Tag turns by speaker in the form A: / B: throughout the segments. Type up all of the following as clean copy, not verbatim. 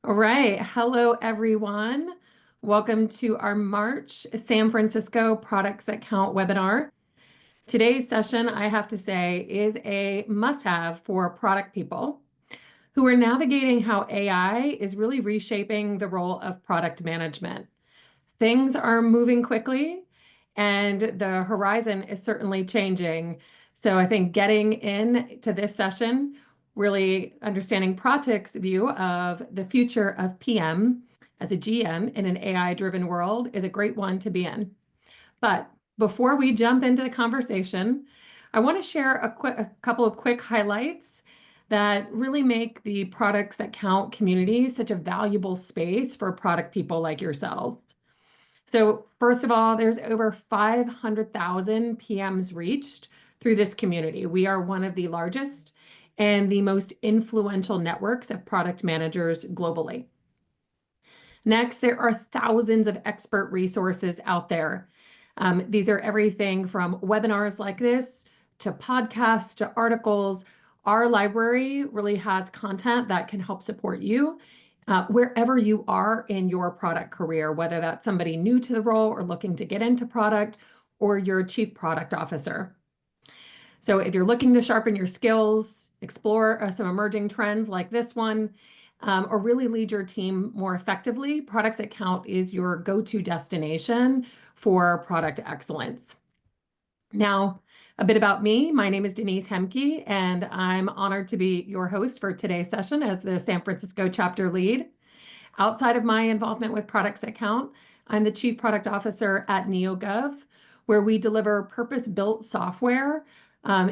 A: All right. Hello, everyone. Welcome to our March San Francisco Products That Count webinar. Today's session, I have to say, is a must-have for product people who are navigating how AI is really reshaping the role of product management. Things are moving quickly, and the horizon is certainly changing. So I think getting into this session, really understanding Pratik's view of the future of PM as a GM in an AI-driven world is a great one to be in. But before we jump into the conversation, I want to share a couple of quick highlights that really make the Products That Count community such a valuable space for product people like yourselves. So first of all, there's over 500,000 PMs reached through this community. We are one of the largest and the most influential networks of product managers globally. Next, there are thousands of expert resources out there. These are everything from webinars like this to podcasts to articles. Our library really has content that can help support you wherever you are in your product career, whether that's somebody new to the role or looking to get into product, or you're a chief product officer. So if you're looking to sharpen your skills, explore some emerging trends like this one, or really lead your team more effectively, Products That Count is your go-to destination for product excellence. Now, a bit about me. My name is Denise Hemke, and I'm honored to be your host for today's session as the San Francisco chapter lead. Outside of my involvement with Products That Count, I'm the Chief Product Officer at NeoGov, where we deliver purpose-built software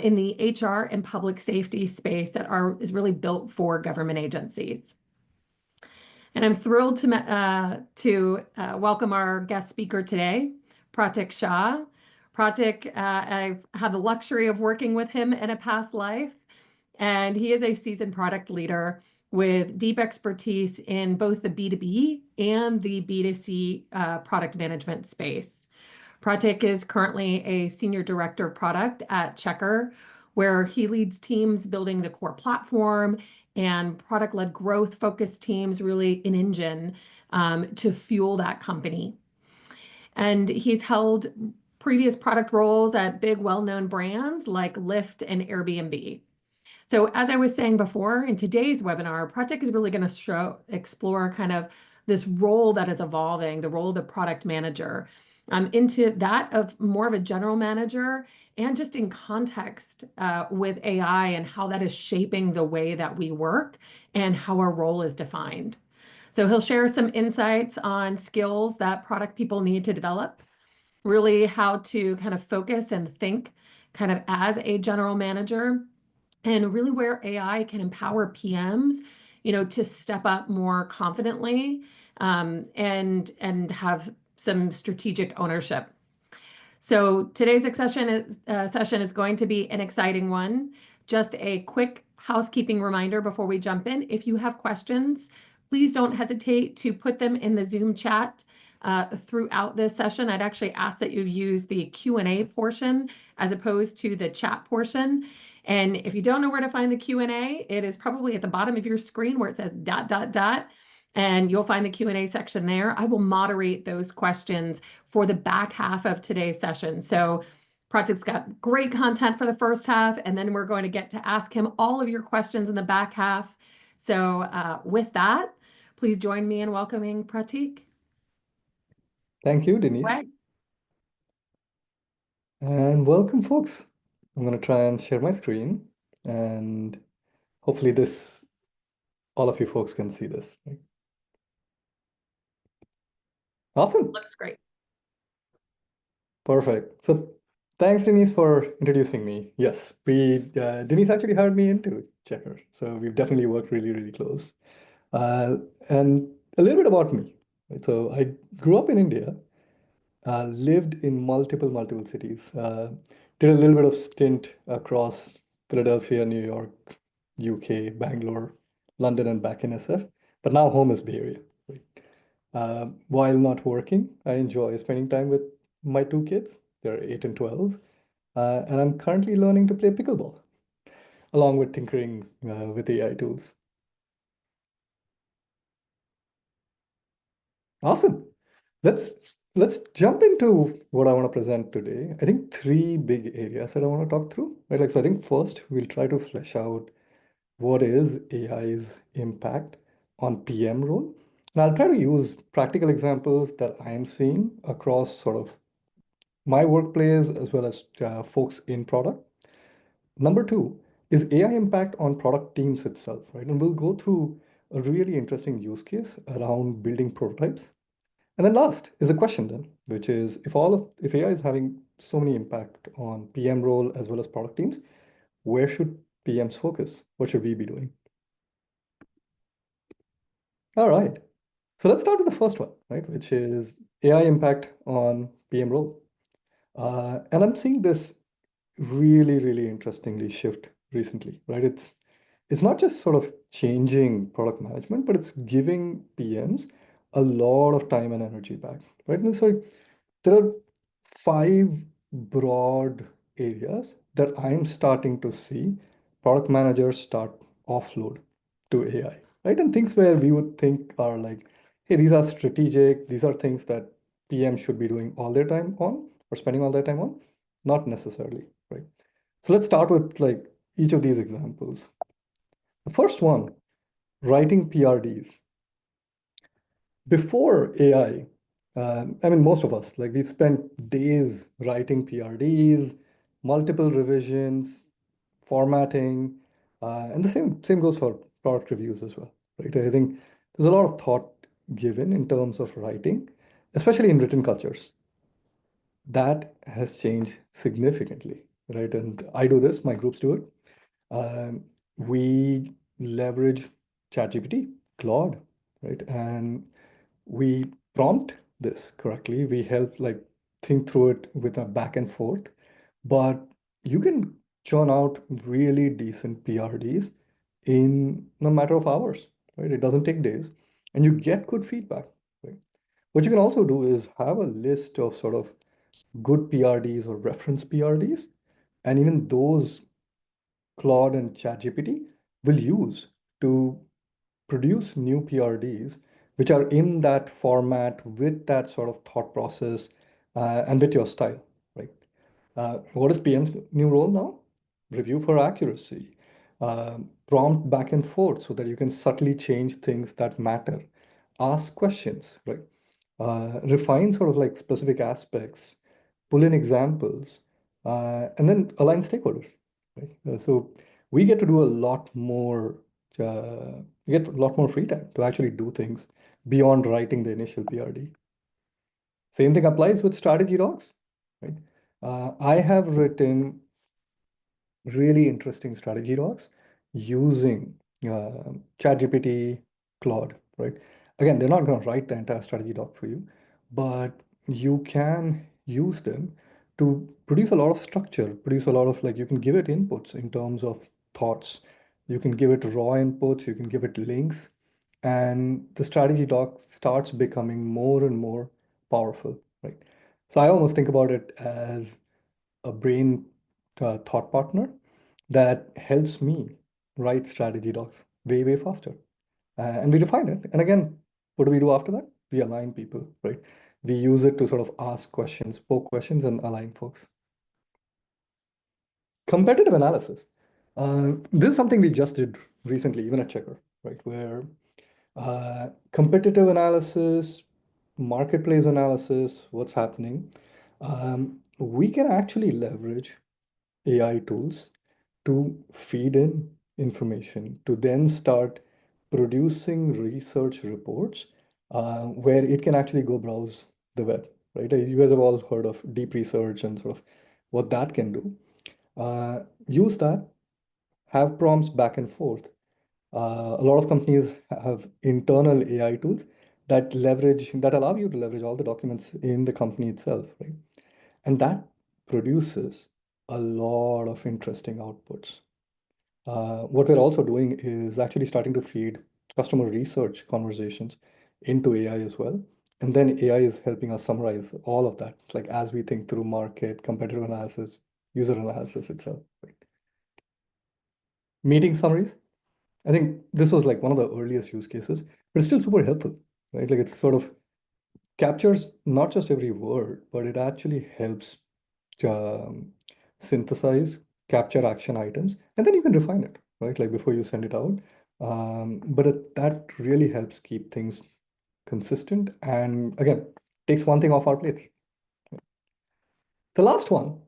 A: in the HR and public safety space that is really built for government agencies. And I'm thrilled to welcome our guest speaker today, Pratik Shah. Pratik, I've had the luxury of working with him in a past life, and he is a seasoned product leader with deep expertise in both the B2B and the B2C product management space. Pratik is currently a Senior Director of Product at Checkr, where he leads teams building the core platform and product-led growth-focused teams, really an engine to fuel that company. And he's held previous product roles at big, well-known brands like Lyft and Airbnb. So as I was saying before, in today's webinar, Pratik is really going to explore kind of this role that is evolving, the role of the product manager, into that of more of a general manager, and just in context with AI and how that is shaping the way that we work and how our role is defined. So he'll share some insights on skills that product people need to develop, really how to kind of focus and think kind of as a general manager, and really where AI can empower PMs, to step up more confidently and have some strategic ownership. So today's session is going to be an exciting one. Just a quick housekeeping reminder before we jump in. If you have questions, please don't hesitate to put them in the Zoom chat throughout this session. I'd actually ask that you use the Q&A portion as opposed to the chat portion. And if you don't know where to find the Q&A, it is probably at the bottom of your screen where it says ... And you'll find the Q&A section there. I will moderate those questions for the back half of today's session. So Pratik's got great content for the first half, and then we're going to get to ask him all of your questions in the back half. So with that, please join me in welcoming Pratik.
B: Thank you, Denise.
A: Right.
B: And welcome, folks. I'm going to try and share my screen, and hopefully all of you folks can see this. Right? Awesome.
A: Looks great.
B: Perfect. So thanks, Denise, for introducing me. Yes, Denise actually hired me into Checkr, so we've definitely worked really, really close. And a little bit about me. Right? So I grew up in India, lived in multiple cities, did a little bit of stint across Philadelphia, New York, UK, Bangalore, London, and back in SF. But now home is Bay Area. Right? While not working, I enjoy spending time with my two kids. They're 8 and 12. And I'm currently learning to play pickleball, along with tinkering with AI tools. Awesome. Let's jump into what I want to present today. I think three big areas that I want to talk through. Right? Like, so I think first we'll try to flesh out what is AI's impact on PM role. And I'll try to use practical examples that I'm seeing across sort of my workplace as well as folks in product. Number two is AI impact on product teams itself, right? And we'll go through a really interesting use case around building prototypes. And then last is a question then, which is if AI is having so many impact on PM role as well as product teams, where should PMs focus? What should we be doing? All right. So let's start with the first one, right? Which is AI impact on PM role. And I'm seeing this really, really interestingly shift recently, right? It's not just sort of changing product management, but it's giving PMs a lot of time and energy back, right? And so there are five broad areas that I'm starting to see product managers start offload to AI, right? And things where we would think are like, hey, these are strategic, these are things that PM should be doing all their time on or spending all their time on, not necessarily, right? So let's start with like each of these examples. The first one, writing PRDs. Before AI, I mean, most of us, like we've spent days writing PRDs, multiple revisions, formatting, and the same goes for product reviews as well, right? I think there's a lot of thought given in terms of writing, especially in written cultures. That has changed significantly, right? And I do this, my groups do it. Um, we leverage ChatGPT, Claude, right? And we prompt this correctly. We help like think through it with a back and forth, but you can churn out really decent PRDs in a matter of hours, right? It doesn't take days, and you get good feedback, right? What you can also do is have a list of sort of good PRDs or reference PRDs, and even those Claude and ChatGPT will use to produce new PRDs, which are in that format with that sort of thought process and with your style, right? What is PM's new role now? Review for accuracy, prompt back and forth so that you can subtly change things that matter, ask questions, right? Refine sort of like specific aspects, pull in examples, and then align stakeholders, right? So we get to do a lot more, we get a lot more free time to actually do things beyond writing the initial PRD. Same thing applies with strategy docs, right? I have written really interesting strategy docs using ChatGPT, Claude, right? Again, they're not going to write the entire strategy doc for you, but you can use them to produce a lot of structure, produce a lot of like, you can give it inputs in terms of thoughts. You can give it raw inputs, you can give it links, and the strategy doc starts becoming more and more powerful, right? So I almost think about it as a brain thought partner that helps me write strategy docs way, way faster. And we define it. And again, what do we do after that? We align people, right? We use it to sort of ask questions, poke questions, and align folks. Competitive analysis. This is something we just did recently, even at Checkr, right? Where competitive analysis, marketplace analysis, what's happening, we can actually leverage AI tools to feed in information, to then start producing research reports where it can actually go browse the web, right? You guys have all heard of deep research and sort of what that can do. Use that, have prompts back and forth. A lot of companies have internal AI tools that allow you to leverage all the documents in the company itself, right? And that produces a lot of interesting outputs. What we're also doing is actually starting to feed customer research conversations into AI as well. And then AI is helping us summarize all of that, like as we think through market, competitive analysis, user analysis itself, right? Meeting summaries. I think this was like one of the earliest use cases, but it's still super helpful, right? Like it's sort of captures not just every word, but it actually helps um, synthesize, capture action items, and then you can refine it, right? Like before you send it out. That really helps keep things consistent and again, takes one thing off our plates. The last one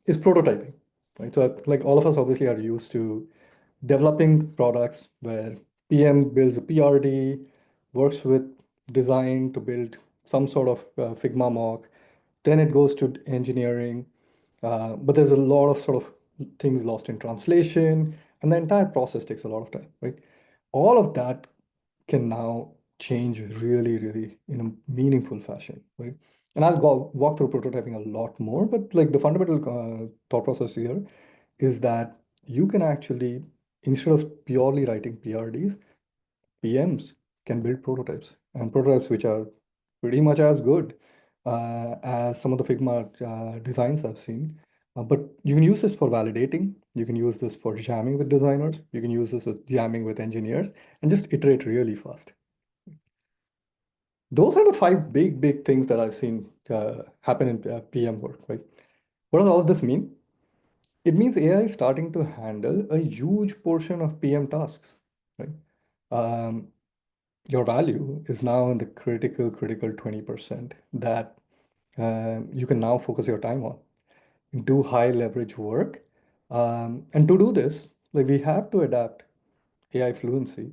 B: is prototyping, right? So like all of us obviously are used to developing products where PM builds a PRD, works with design to build some sort of Figma mock, then it goes to engineering, but there's a lot of sort of things lost in translation, and the entire process takes a lot of time, right? All of that can now change really, really in a meaningful fashion, right? And I'll go walk through prototyping a lot more, but like the fundamental thought process here is that you can actually, instead of purely writing PRDs, PMs can build prototypes and prototypes which are pretty much as good as some of the Figma designs I've seen. But you can use this for validating. You can use this for jamming with designers. You can use this with jamming with engineers and just iterate really fast. Those are the five big things that I've seen happen in PM work, right? What does all of this mean? It means AI is starting to handle a huge portion of PM tasks, right? Um, your value is now in the critical 20% that you can now focus your time on. Do high leverage work. And to do this, like we have to adapt AI fluency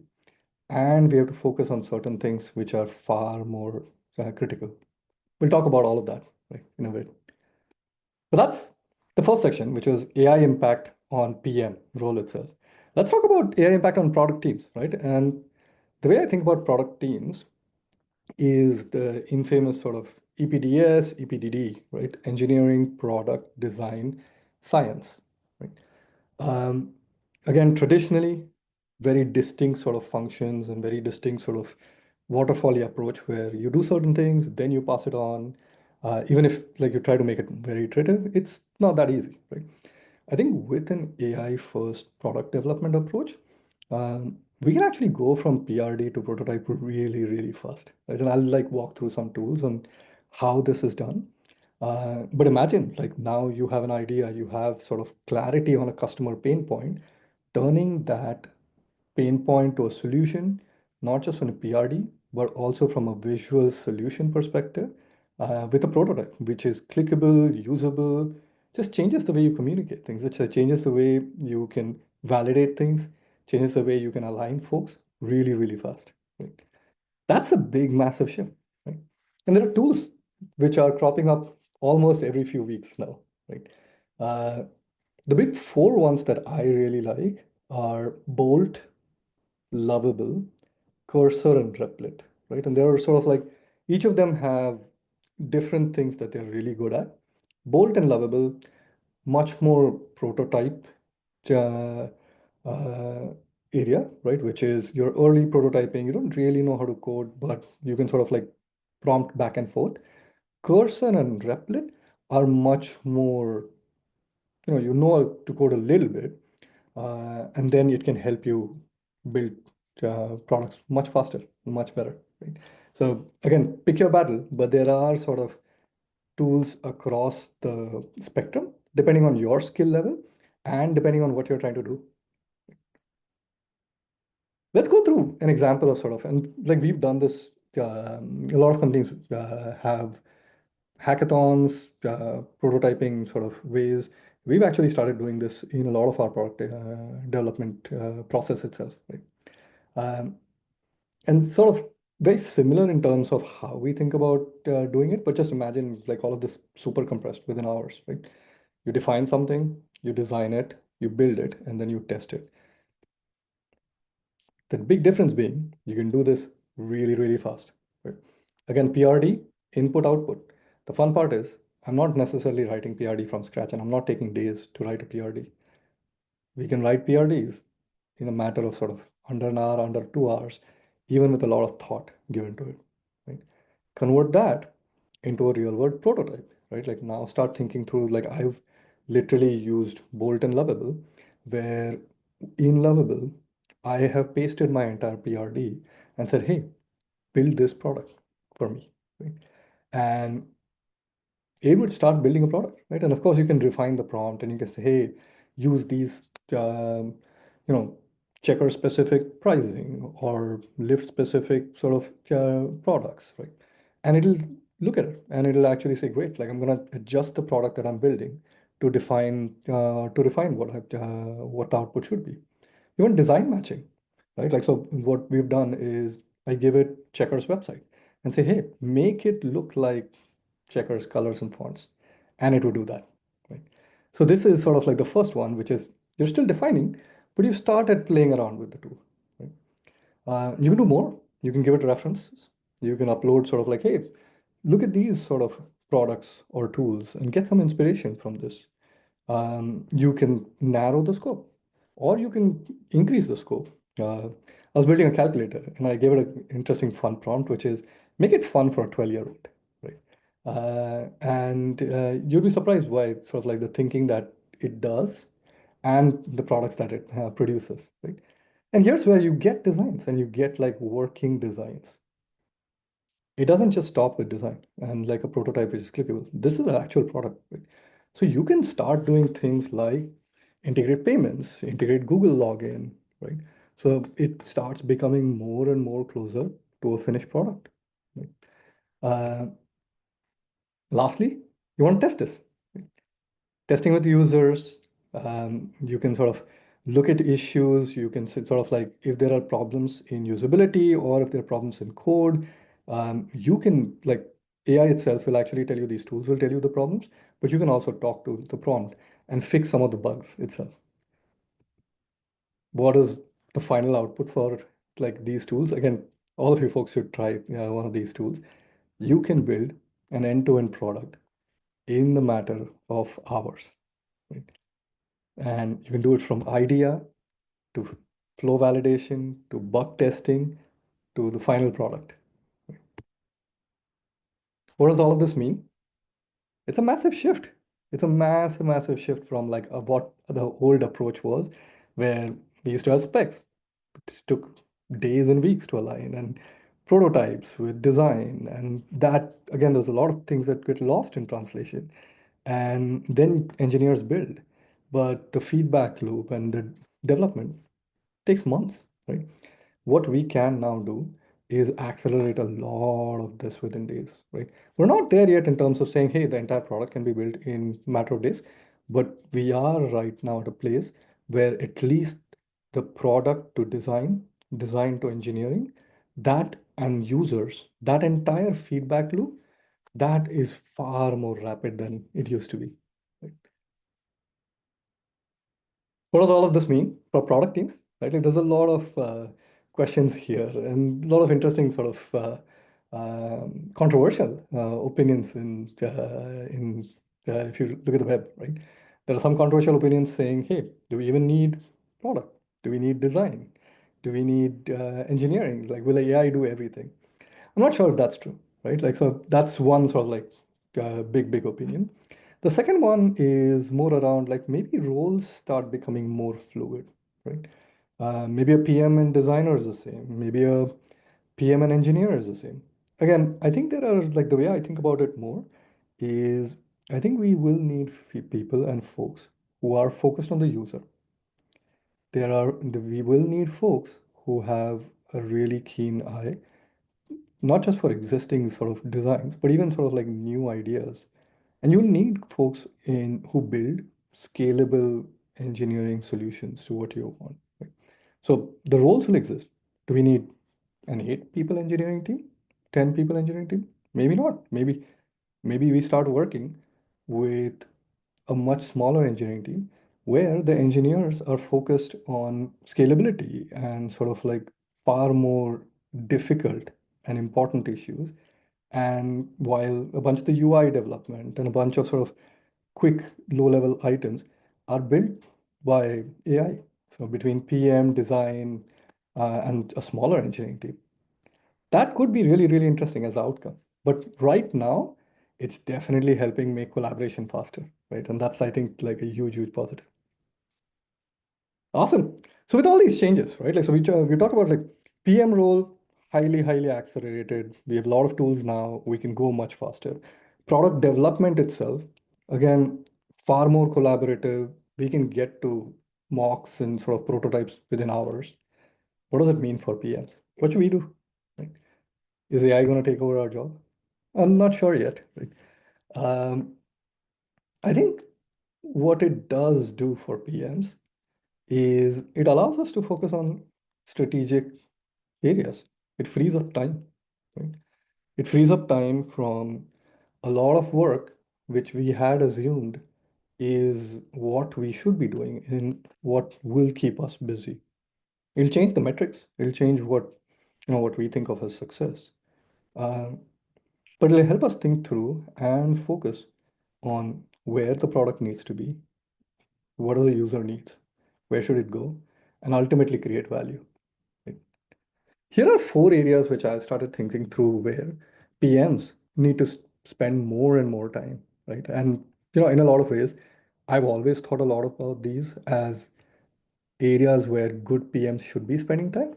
B: and we have to focus on certain things which are far more critical. We'll talk about all of that, right, in a bit. But that's the first section, which was AI impact on PM role itself. Let's talk about AI impact on product teams, right? And the way I think about product teams is the infamous sort of EPDS, EPDD, right? Engineering, product, design, science, right? Um, Again, traditionally, very distinct sort of functions and very distinct sort of waterfall approach where you do certain things, then you pass it on. Even if like you try to make it very iterative, it's not that easy, right? I think with an AI first product development approach, we can actually go from PRD to prototype really, really fast, right? And I'll like walk through some tools on how this is done. But imagine like now you have an idea, you have sort of clarity on a customer pain point, turning that pain point to a solution, not just from a PRD, but also from a visual solution perspective with a prototype, which is clickable, usable, just changes the way you communicate things. It changes the way you can validate things, changes the way you can align folks really, really fast. Right? That's a big, massive shift. Right? And there are tools which are cropping up almost every few weeks now. Right? Uh, the big four ones that I really like are Bolt, Lovable, Cursor, and Replit, right? And they're sort of like each of them have different things that they're really good at. Bolt and Lovable, much more prototype uh, uh, area, right? Which is your early prototyping. You don't really know how to code, but you can sort of like prompt back and forth. Cursor and Replit are much more, you know how to code a little bit, and then it can help you build products much faster, much better, right? So again, pick your battle, but there are sort of tools across the spectrum, depending on your skill level and depending on what you're trying to do. Let's go through an example of sort of, and like we've done this, a lot of companies have hackathons, prototyping sort of ways. We've actually started doing this in a lot of our product development process itself, right? Um, and sort of very similar in terms of how we think about doing it, but just imagine like all of this super compressed within hours, right? You define something, you design it, you build it, and then you test it. The big difference being you can do this really, really fast, right? Again, PRD, input, output. The fun part is I'm not necessarily writing PRD from scratch and I'm not taking days to write a PRD. We can write PRDs in a matter of sort of under an hour, under 2 hours, even with a lot of thought given to it, right? Convert that into a real world prototype, right? Like now start thinking through, like I've literally used Bolt and Lovable, where in Lovable, I have pasted my entire PRD and said, hey, build this product for me, right? and it would start building a product, right? And of course, you can refine the prompt and you can say, hey, use these, you know, checker specific pricing or Lyft specific sort of products, right? And it'll look at it and it'll actually say, great, like I'm going to adjust the product that I'm building to refine what the output should be. Even design matching, right? Like, so what we've done is I give it Checkr's website and say, hey, make it look like Checkr's colors and fonts, and it will do that, right? So this is sort of like the first one, which is you're still defining, but you started playing around with the tool, right? You can do more. You can give it references. You can upload sort of like, hey, look at these sort of products or tools and get some inspiration from this. You can narrow the scope or you can increase the scope. I was building a calculator and I gave it an interesting fun prompt, which is make it fun for a 12-year-old, right? And you'll be surprised by sort of like the thinking that it does and the products that it produces, right? And here's where you get designs and you get like working designs. It doesn't just stop with design and like a prototype which is clickable. This is an actual product, right? So you can start doing things like integrate payments, integrate Google login, right? So it starts becoming more and more closer to a finished product, right? Uh, Lastly, you want to test this. Right? Testing with users, you can sort of look at issues. You can sort of like if there are problems in usability or if there are problems in code, you can like AI itself will actually tell you these tools will tell you the problems, but you can also talk to the prompt and fix some of the bugs itself. What is the final output for like these tools? Again, all of you folks should try one of these tools. You can build an end-to-end product in the matter of hours, right? And you can do it from idea to flow validation to bug testing to the final product. What does all of this mean? It's a massive shift. It's a massive, massive shift from like what the old approach was, where we used to have specs. It took days and weeks to align and prototypes with design. And that, again, there's a lot of things that get lost in translation. And then engineers build. But the feedback loop and the development takes months, right? What we can now do is accelerate a lot of this within days, right? We're not there yet in terms of saying, hey, the entire product can be built in matter of days, but we are right now at a place where at least the product to design, design to engineering, that and users, that entire feedback loop, that is far more rapid than it used to be. Right? What does all of this mean for product teams? Right? Like there's a lot of questions here and a lot of interesting sort of controversial opinions in if you look at the web, right? There are some controversial opinions saying, hey, do we even need product? Do we need design? Do we need engineering? Like, will AI do everything? I'm not sure if that's true, right? Like, so that's one sort of like big opinion. The second one is more around like maybe roles start becoming more fluid, right? Maybe a PM and designer is the same. Maybe a PM and engineer is the same. Again, I think there are like the way I think about it more is I think we will need people and folks who are focused on the user. We will need folks who have a really keen eye not just for existing sort of designs, but even sort of like new ideas. And you'll need folks in who build scalable engineering solutions to what you want. Right? So the roles will exist. Do we need an 8 people engineering team? 10 people engineering team? Maybe not. Maybe we start working with a much smaller engineering team where the engineers are focused on scalability and sort of like far more difficult and important issues. And while a bunch of the UI development and a bunch of sort of quick low-level items are built by AI. So between PM, design, and a smaller engineering team. That could be really, really interesting as outcome. But right now, it's definitely helping make collaboration faster, right? And that's, I think, like a huge positive. Awesome. So with all these changes, right? Like, so we talk about like PM role, highly accelerated. We have a lot of tools now. We can go much faster. Product development itself, again, far more collaborative. We can get to mocks and sort of prototypes within hours. What does it mean for PMs? What should we do? Right? Is AI going to take over our job? I'm not sure yet. Right? Um, I think what it does do for PMs is it allows us to focus on strategic areas. It frees up time, right? It frees up time from a lot of work which we had assumed is what we should be doing and what will keep us busy. It'll change the metrics. It'll change what we think of as success. Um, but it'll help us think through and focus on where the product needs to be, what are the user needs, where should it go, and ultimately create value. Right? Here are four areas which I started thinking through where PMs need to spend more and more time, right? And in a lot of ways, I've always thought a lot about these as areas where good PMs should be spending time.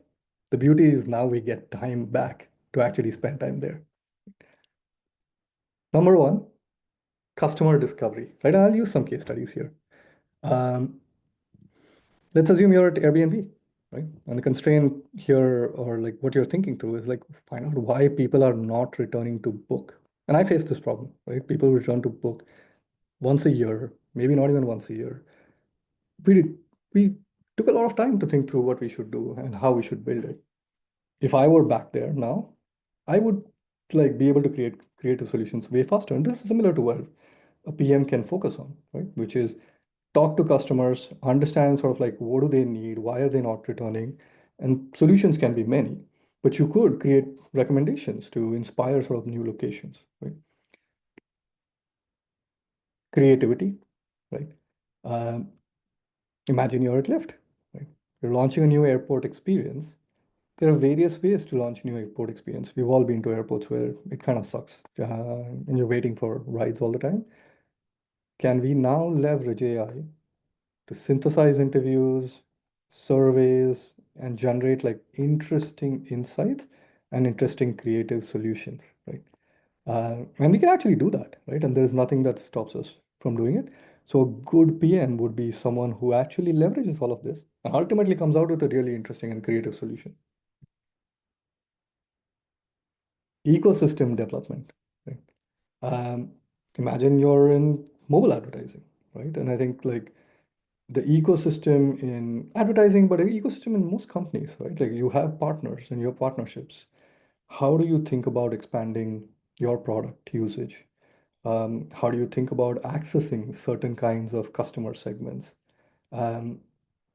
B: The beauty is now we get time back to actually spend time there. Number one, customer discovery, right? And I'll use some case studies here. Um, let's assume you're at Airbnb, right? And the constraint here, or like what you're thinking through, is like find out why people are not returning to book. And I face this problem, right? People return to book once a year, maybe not even once a year. We took a lot of time to think through what we should do and how we should build it. If I were back there now, I would like be able to create creative solutions way faster. And this is similar to what a PM can focus on, right? Which is talk to customers, understand sort of like what do they need, why are they not returning, and solutions can be many, but you could create recommendations to inspire sort of new locations, right? Creativity, right? Um, imagine you're at Lyft, right? You're launching a new airport experience. There are various ways to launch a new airport experience. We've all been to airports where it kind of sucks, and you're waiting for rides all the time. Can we now leverage AI to synthesize interviews, surveys, and generate like interesting insights and interesting creative solutions, right? And we can actually do that, right? And there's nothing that stops us from doing it. So a good PM would be someone who actually leverages all of this and ultimately comes out with a really interesting and creative solution. Ecosystem development, right? Um, imagine you're in mobile advertising, right? And I think like the ecosystem in advertising, but an ecosystem in most companies, right? Like you have partners and your partnerships. How do you think about expanding your product usage? How do you think about accessing certain kinds of customer segments? Um,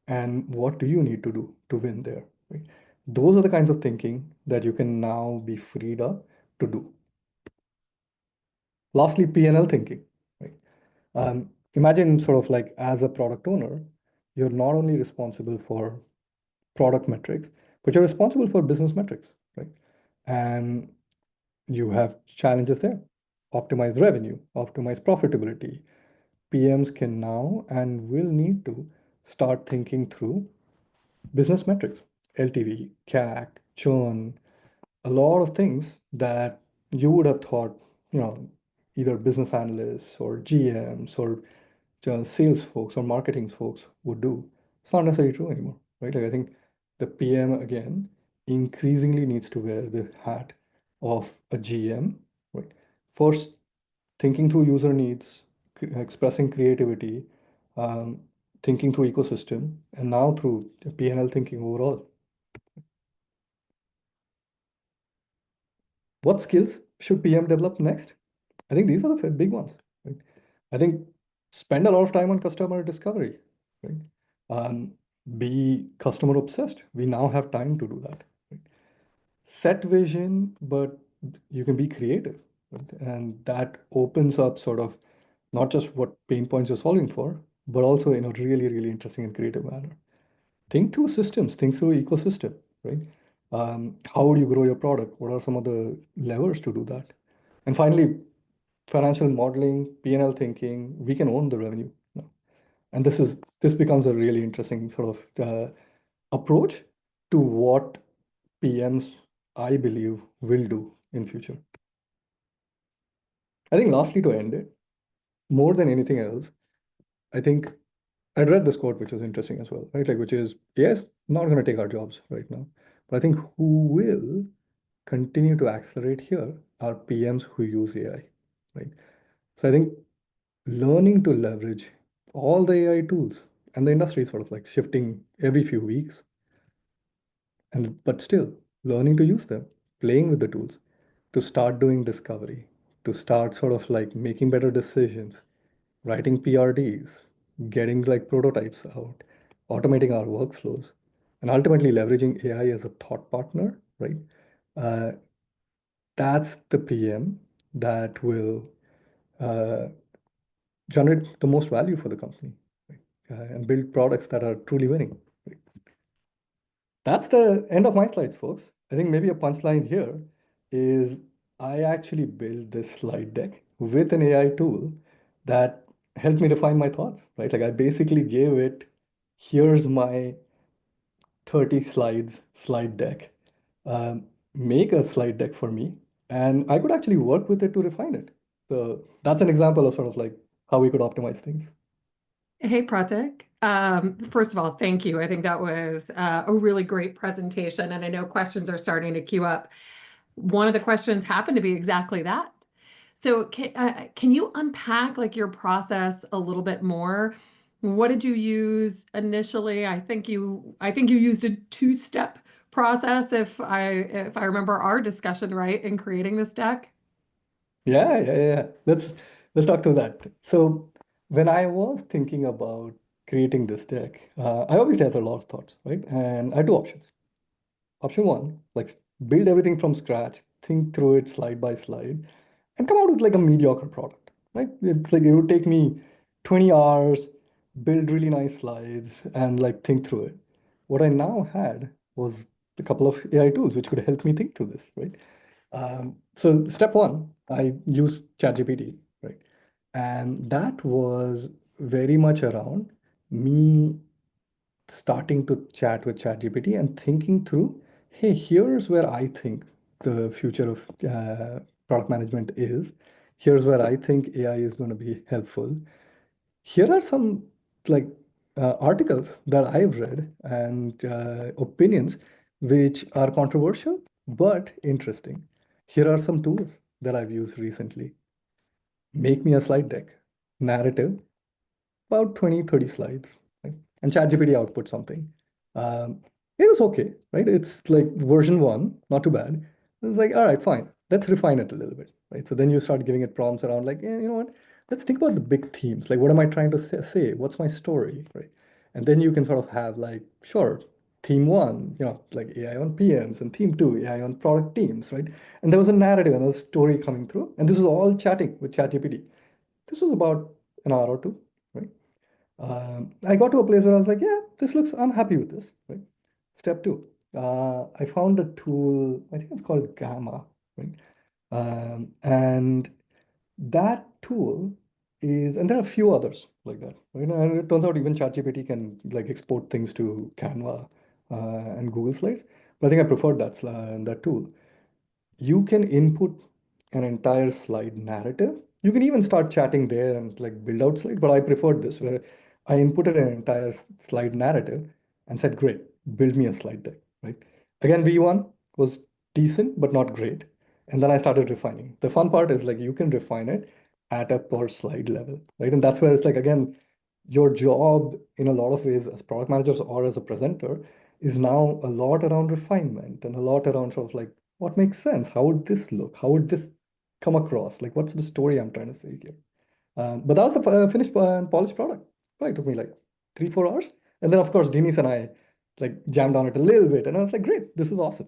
B: and what do you need to do to win there? Right? Those are the kinds of thinking that you can now be freed up to do. Lastly, P&L thinking, right? Imagine sort of like as a product owner, you're not only responsible for product metrics, but you're responsible for business metrics, right? And you have challenges there. Optimize revenue, optimize profitability. PMs can now and will need to start thinking through business metrics, LTV, CAC, churn, a lot of things that you would have thought, either business analysts or GMs or sales folks or marketing folks would do. It's not necessarily true anymore, right? Like I think the PM again increasingly needs to wear the hat of a GM, right? First, thinking through user needs, expressing creativity, um, thinking through ecosystem, and now through P&L thinking overall. What skills should PM develop next? I think these are the big ones, right? I think spend a lot of time on customer discovery, right? Um, be customer obsessed. We now have time to do that. Right? Set vision, but you can be creative, right? And that opens up sort of not just what pain points you're solving for, but also in a really interesting and creative manner. Think through systems, think through ecosystem, right? How would you grow your product? What are some of the levers to do that? And finally, financial modeling, P&L thinking, we can own the revenue now. And this becomes a really interesting sort of approach to what PMs I believe will do in future. I think lastly to end it, more than anything else, I think I'd read this quote, which was interesting as well, right? Like, which is, yes, not going to take our jobs right now. But I think who will continue to accelerate here are PMs who use AI, right? So I think learning to leverage all the AI tools, and the industry is sort of like shifting every few weeks, and but still learning to use them, playing with the tools to start doing discovery, to start sort of like making better decisions, writing PRDs, getting like prototypes out, automating our workflows, and ultimately leveraging AI as a thought partner, right? Uh, that's the PM that will uh, generate the most value for the company, right? And build products that are truly winning. Right? That's the end of my slides, folks. I think maybe a punchline here is I actually built this slide deck with an AI tool that helped me define my thoughts, right? Like I basically gave it, here's my 30 slides slide deck. Make a slide deck for me, and I could actually work with it to refine it. So that's an example of sort of like how we could optimize things.
A: Hey, Pratik. First of all, thank you. I think that was a really great presentation, and I know questions are starting to queue up. One of the questions happened to be exactly that. So can you unpack like your process a little bit more? What did you use initially? I think you used a two-step process if I remember our discussion right in creating this deck.
B: Yeah. Let's talk to that. So when I was thinking about creating this deck, I obviously had a lot of thoughts, right? And I had two options. Option one, like build everything from scratch, think through it slide by slide, and come out with like a mediocre product, right? It's like it would take me 20 hours, build really nice slides, and like think through it. What I now had was a couple of AI tools which could help me think through this, right? So step one, I used ChatGPT, right? And that was very much around me starting to chat with ChatGPT and thinking through, hey, here's where I think the future of product management is. Here's where I think AI is going to be helpful. Here are some like articles that I've read and opinions which are controversial but interesting. Here are some tools that I've used recently. Make me a slide deck, narrative, about 20, 30 slides, right? And ChatGPT output something. Um, it was okay, right? It's like version one, not too bad. It's like, all right, fine. Let's refine it a little bit, right? So then you start giving it prompts around like, you know what? Let's think about the big themes. Like, what am I trying to say? What's my story, right? And then you can sort of have like, sure, theme one, like AI on PMs, and theme two, AI on product teams, right? And there was a narrative and a story coming through. And this was all chatting with ChatGPT. This was about an hour or two, right? I got to a place where I was like, yeah, I'm happy with this, right? Step two, I found a tool, I think it's called Gamma, right? And that tool and there are a few others like that, right? And it turns out even ChatGPT can like export things to Canva and Google Slides. But I think I preferred that tool. You can input an entire slide narrative. You can even start chatting there and like build out slides, but I preferred this where I inputted an entire slide narrative and said, great, build me a slide deck, right? Again, V1 was decent, but not great. And then I started refining. The fun part is like you can refine it at a per slide level, right? And that's where it's like, again, your job in a lot of ways as product managers or as a presenter is now a lot around refinement and a lot around sort of like what makes sense? How would this look? How would this come across? Like, what's the story I'm trying to say here? But that was the finished and polished product. Probably took me like 3, 4 hours. And then, of course, Denise and I like jammed on it a little bit. And I was like, great, this is awesome.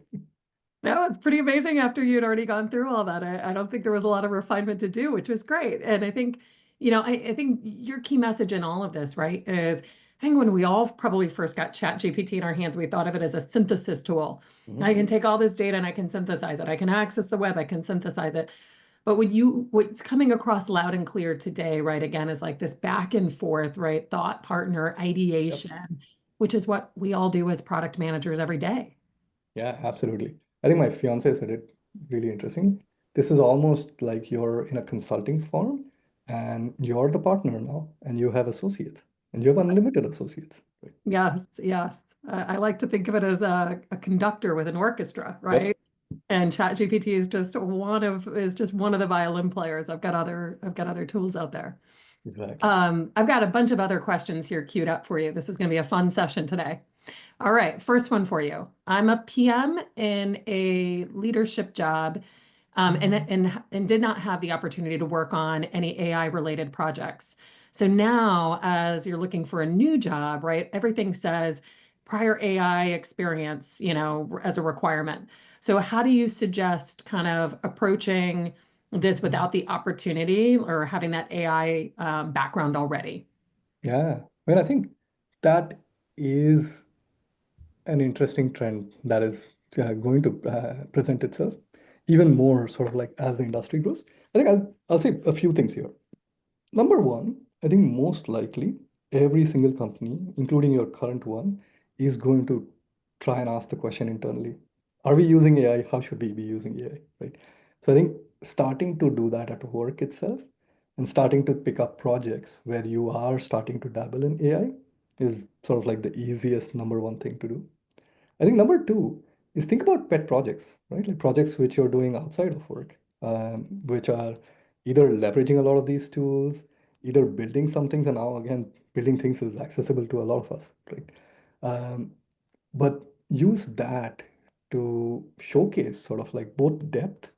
A: No, it's pretty amazing after you'd already gone through all that. I don't think there was a lot of refinement to do, which was great. And I think, I think your key message in all of this, right, is I think when we all probably first got Chat GPT in our hands, we thought of it as a synthesis tool. I can take all this data and I can synthesize it. I can access the web, I can synthesize it. But what's coming across loud and clear today, right, again, is like this back and forth, right, thought partner
B: Yep.
A: ideation, which is what we all do as product managers every day.
B: Yeah, absolutely. I think my fiance said it really interesting. This is almost like you're in a consulting firm and you're the partner now, and you have associates, and you have unlimited associates. Right?
A: Yes, yes. I like to think of it as a conductor with an orchestra,
B: Yep,
A: right? And ChatGPT is just one of the violin players. I've got other tools out there.
B: exactly.
A: I've got a bunch of other questions here queued up for you. This is going to be a fun session today. All right, first one for you. I'm a PM in a leadership job, and did not have the opportunity to work on any AI related projects. So now, as you're looking for a new job, right, everything says prior AI experience, as a requirement. So how do you suggest kind of approaching this without the opportunity or having that AI background already?
B: Yeah. I think that is an interesting trend that is going to present itself even more sort of like as the industry grows. I think I'll say a few things here. Number one, I think most likely every single company, including your current one, is going to try and ask the question internally. Are we using AI? How should we be using AI? Right. So I think starting to do that at work itself and starting to pick up projects where you are starting to dabble in AI is sort of like the easiest number one thing to do. I think number two is think about pet projects, right? Like projects which you're doing outside of work, which are either leveraging a lot of these tools, either building some things, and now again, building things is accessible to a lot of us, right? Um, but use that to showcase sort of like both depth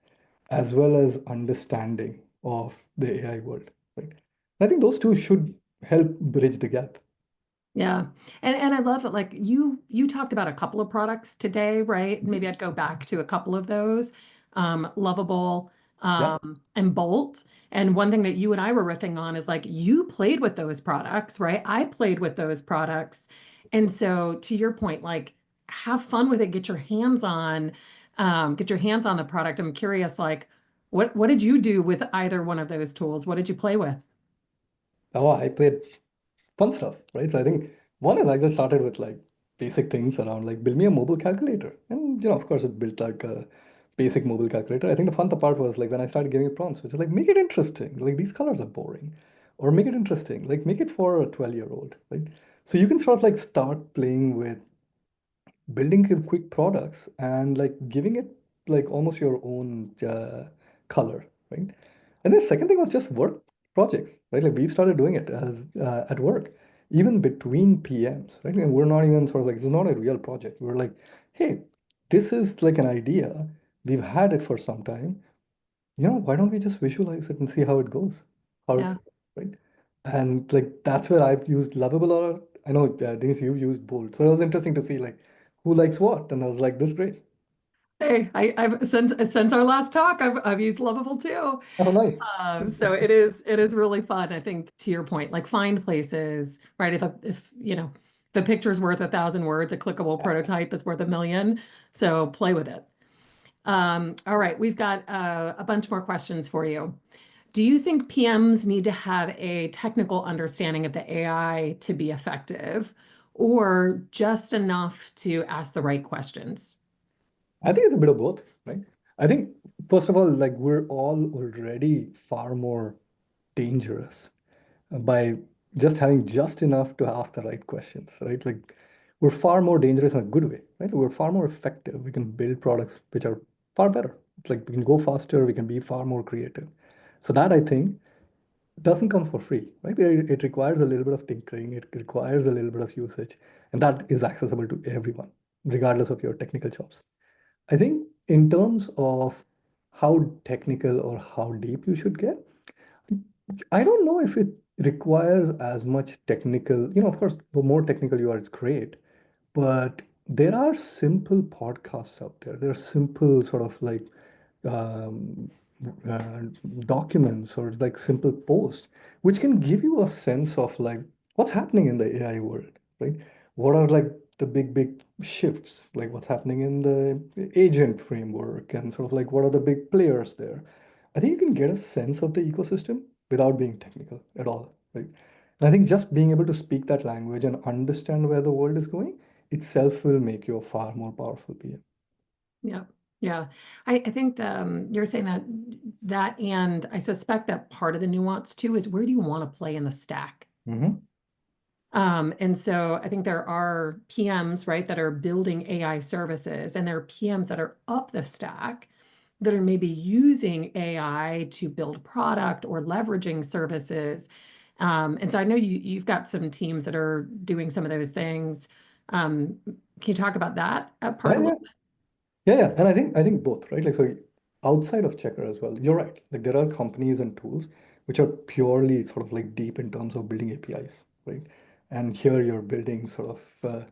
B: as well as understanding of the AI world, right? I think those two should help bridge the gap.
A: Yeah. And I love it. Like you talked about a couple of products today, right? Maybe I'd go back to a couple of those. Lovable,
B: Yeah.
A: and Bolt. And one thing that you and I were riffing on is like you played with those products, right? I played with those products. And so to your point, like have fun with it, get your hands on the product. I'm curious, like what did you do with either one of those tools? What did you play with?
B: Oh, I played fun stuff, right? So I think one is I just started with like basic things around like build me a mobile calculator. And of course it built like a basic mobile calculator. I think the fun part was like when I started giving it prompts, which is like make it interesting. Like these colors are boring. Or make it interesting. Like make it for a 12-year-old, right? So you can sort of like start playing with building quick products and like giving it like almost your own color, right? And the second thing was just work projects, right? Like we've started doing it as at work, even between PMs, right? And we're not even sort of like, this is not a real project. We're like, hey, this is like an idea. We've had it for some time. Why don't we just visualize it and see how it goes, how it
A: Yeah.
B: feels, right? And like that's where I've used Lovable or I know Denise, you've used Bold. So it was interesting to see like who likes what. And I was like, this is great.
A: Hey, I've since our last talk, I've used Lovable too.
B: Oh, nice.
A: So it is really fun. I think to your point, like find places, right? If the picture's worth 1,000 words, a clickable prototype is worth a million. So play with it. All right, we've got a bunch more questions for you. Do you think PMs need to have a technical understanding of the AI to be effective, or just enough to ask the right questions?
B: I think it's a bit of both, right? I think, first of all, like we're all already far more dangerous by just having just enough to ask the right questions, right? Like we're far more dangerous in a good way, right? We're far more effective. We can build products which are far better. Like we can go faster, we can be far more creative. So that I think doesn't come for free, right? It requires a little bit of tinkering, it requires a little bit of usage, and that is accessible to everyone, regardless of your technical chops. I think in terms of how technical or how deep you should get, I don't know if it requires as much technical, of course, the more technical you are, it's great. But there are simple podcasts out there. There are simple sort of like um, uh, documents or like simple posts, which can give you a sense of like what's happening in the AI world, right? What are like the big shifts, like what's happening in the agent framework and sort of like what are the big players there. I think you can get a sense of the ecosystem without being technical at all, right? And I think just being able to speak that language and understand where the world is going itself will make you a far more powerful PM.
A: Yeah. Yeah. I think you're saying that, and I suspect that part of the nuance too is where do you want to play in the stack?
B: Hmm.
A: And so I think there are PMs, right, that are building AI services, and there are PMs that are up the stack that are maybe using AI to build product or leveraging services. And so I know you've got some teams that are doing some of those things. Can you talk about that part
B: Yeah,
A: a
B: yeah.
A: little
B: Yeah, yeah, and I think both, right? Like so outside of Checkr as well, you're right. Like there are companies and tools which are purely sort of like deep in terms of building APIs, right? And here you're building sort of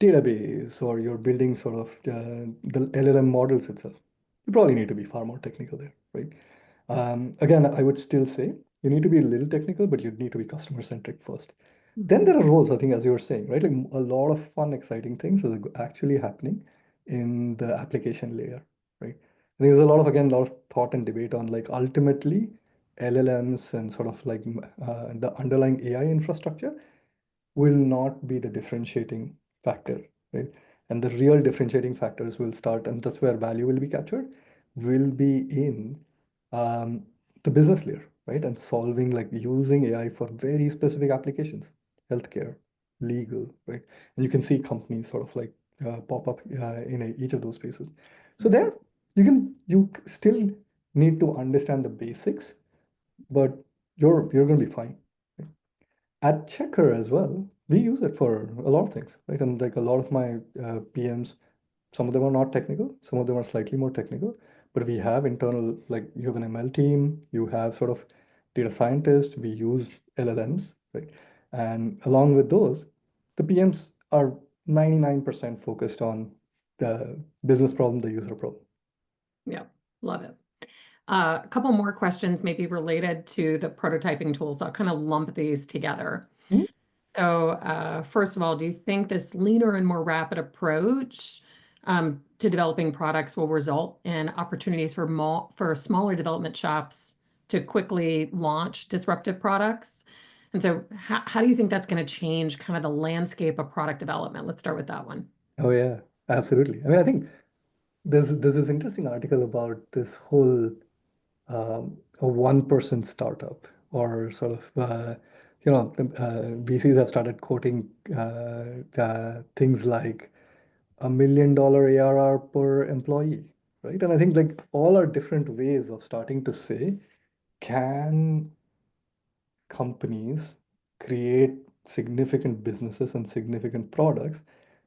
B: database or you're building sort of the LLM models itself. You probably need to be far more technical there, right? Again, I would still say you need to be a little technical, but you need to be customer centric first. Then
A: bit?
B: there are roles, I think, as you were saying, right? Like a lot of fun, exciting things is actually happening in the application layer, right? And there's a lot of, again, a lot of thought and debate on like ultimately LLMs and sort of like the underlying AI infrastructure will not be the differentiating factor, right? And the real differentiating factors will start, and that's where value will be captured, will be in um, the business layer, right? And solving like using AI for very specific applications, healthcare, legal, right? And you can see companies sort of like pop up in each of those spaces. So
A: Mhm.
B: there, you still need to understand the basics, but you're going to be fine. At Checkr as well, we use it for a lot of things, right? And like a lot of my PMs, some of them are not technical, some of them are slightly more technical, but we have internal, like you have an ML team, you have sort of data scientists, we use LLMs, right? And along with those, the PMs are 99% focused on the business problem, the user problem.
A: Yeah, love it. A couple more questions maybe related to the prototyping tools. I'll kind of lump these together.
B: Mhm.
A: So, first of all, do you think this leaner and more rapid approach to developing products will result in opportunities for smaller development shops to quickly launch disruptive products? And so, how do you think that's going to change kind of the landscape of product development? Let's start with that one.
B: Oh yeah, absolutely. I mean, I think there's this interesting article about this whole a one-person startup or sort of VCs have started quoting things like $1 million ARR per employee, right? And I think like all are different ways of starting to say, can companies create significant businesses and significant products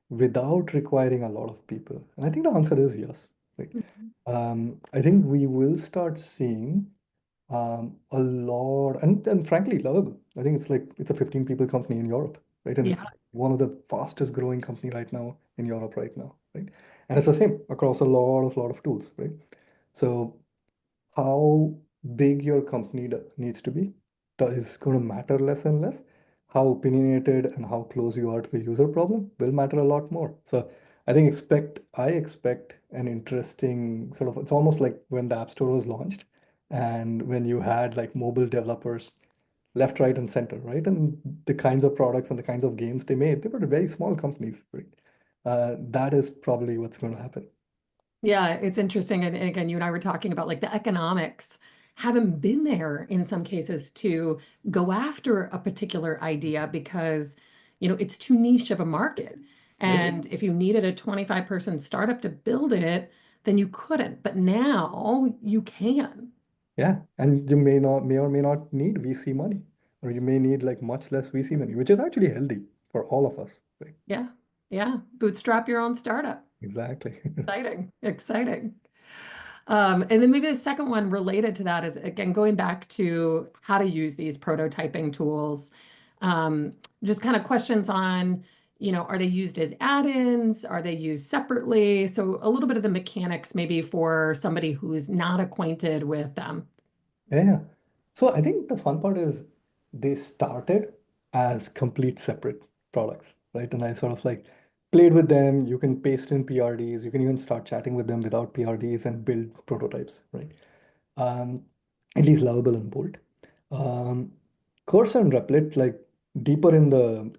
B: without requiring a lot of people? And I think the answer is yes, right?
A: Mhm.
B: I think we will start seeing a lot, and frankly, lovable. I think it's like it's a 15 people company in Europe, right? And it's
A: Yeah.
B: one of the fastest growing company right now in Europe right now, right? And it's the same across a lot of tools, right? So how big your company needs to be is going to matter less and less. How opinionated and how close you are to the user problem will matter a lot more. So I expect an interesting sort of, it's almost like when the App Store was launched and when you had like mobile developers left, right, and center, right? And the kinds of products and the kinds of games they made, they were very small companies, right? That is probably what's going to happen.
A: Yeah, it's interesting. And again, you and I were talking about like the economics haven't been there in some cases to go after a particular idea because, it's too niche of a market.
B: Yep.
A: And if you needed a 25-person startup to build it, then you couldn't. But now you can.
B: Yeah, and you may or may not need VC money, or you may need like much less VC money, which is actually healthy for all of us, right?
A: Yeah. Yeah. Bootstrap your own startup.
B: Exactly.
A: Exciting. Exciting. And then maybe the second one related to that is again going back to how to use these prototyping tools. Um, just kind of questions on, are they used as add-ins? Are they used separately? So a little bit of the mechanics maybe for somebody who's not acquainted with them.
B: Yeah. So I think the fun part is they started as complete separate products, right? And I sort of like played with them. You can paste in PRDs. You can even start chatting with them without PRDs and build prototypes, right? um, at least lovable and bold. Um, Cursor and Replit, like deeper in the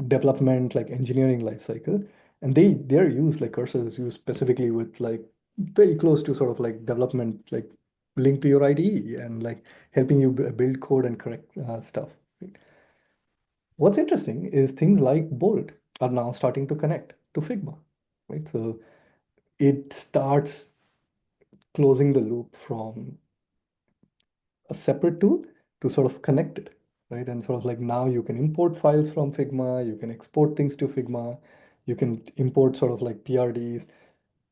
B: development, like engineering life cycle, and they're used like Cursor is used specifically with like very close to sort of like development, like linked to your IDE and like helping you build code and correct stuff. Right? What's interesting is things like Bolt are now starting to connect to Figma, right? So it starts closing the loop from a separate tool to sort of connected, right? And sort of like now you can import files from Figma, you can export things to Figma, you can import sort of like PRDs.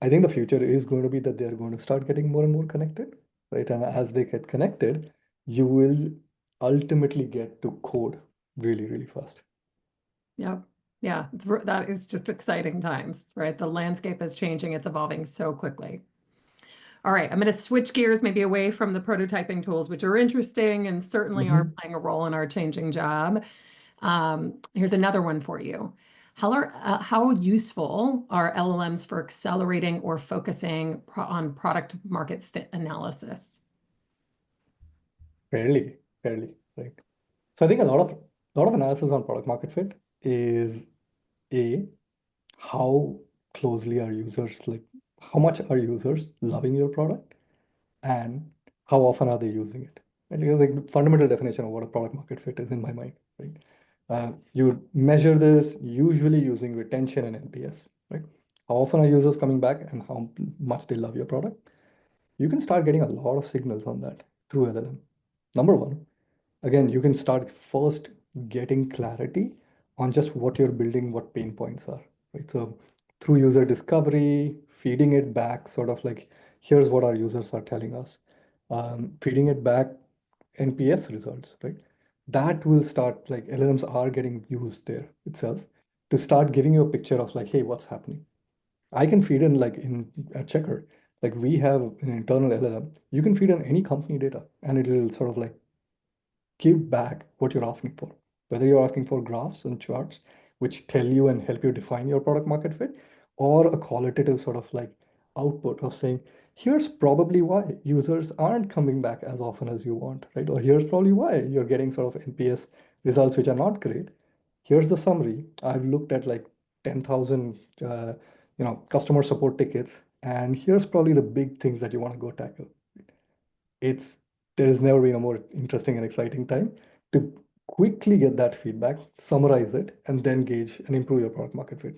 B: I think the future is going to be that they're going to start getting more and more connected, right? And as they get connected, you will ultimately get to code really, really fast.
A: Yep. Yeah, that is just exciting times, right? The landscape is changing, it's evolving so quickly. All right, I'm going to switch gears maybe away from the prototyping tools, which are interesting and certainly are
B: Mhm.
A: playing a role in our changing job. Here's another one for you. How useful are LLMs for accelerating or focusing on product market fit analysis?
B: Fairly, fairly, right? So I think a lot of analysis on product market fit is A, how closely are users like how much are users loving your product and how often are they using it? Right? Because like the fundamental definition of what a product market fit is in my mind, right? You measure this usually using retention and NPS, right? How often are users coming back and how much they love your product? You can start getting a lot of signals on that through LLM. Number one, again, you can start first getting clarity on just what you're building, what pain points are, right? So through user discovery, feeding it back, sort of like, here's what our users are telling us, feeding it back NPS results, right? That will start, like LLMs are getting used there itself to start giving you a picture of like, hey, what's happening? I can feed in like in a Checkr, like we have an internal LLM. You can feed in any company data and it'll sort of like give back what you're asking for. Whether you're asking for graphs and charts, which tell you and help you define your product market fit, or a qualitative sort of like output of saying, here's probably why users aren't coming back as often as you want, right? Or here's probably why you're getting sort of NPS results which are not great. Here's the summary. I've looked at like 10,000 customer support tickets, and here's probably the big things that you want to go tackle. It's There has never been a more interesting and exciting time to quickly get that feedback, summarize it, and then gauge and improve your product market fit.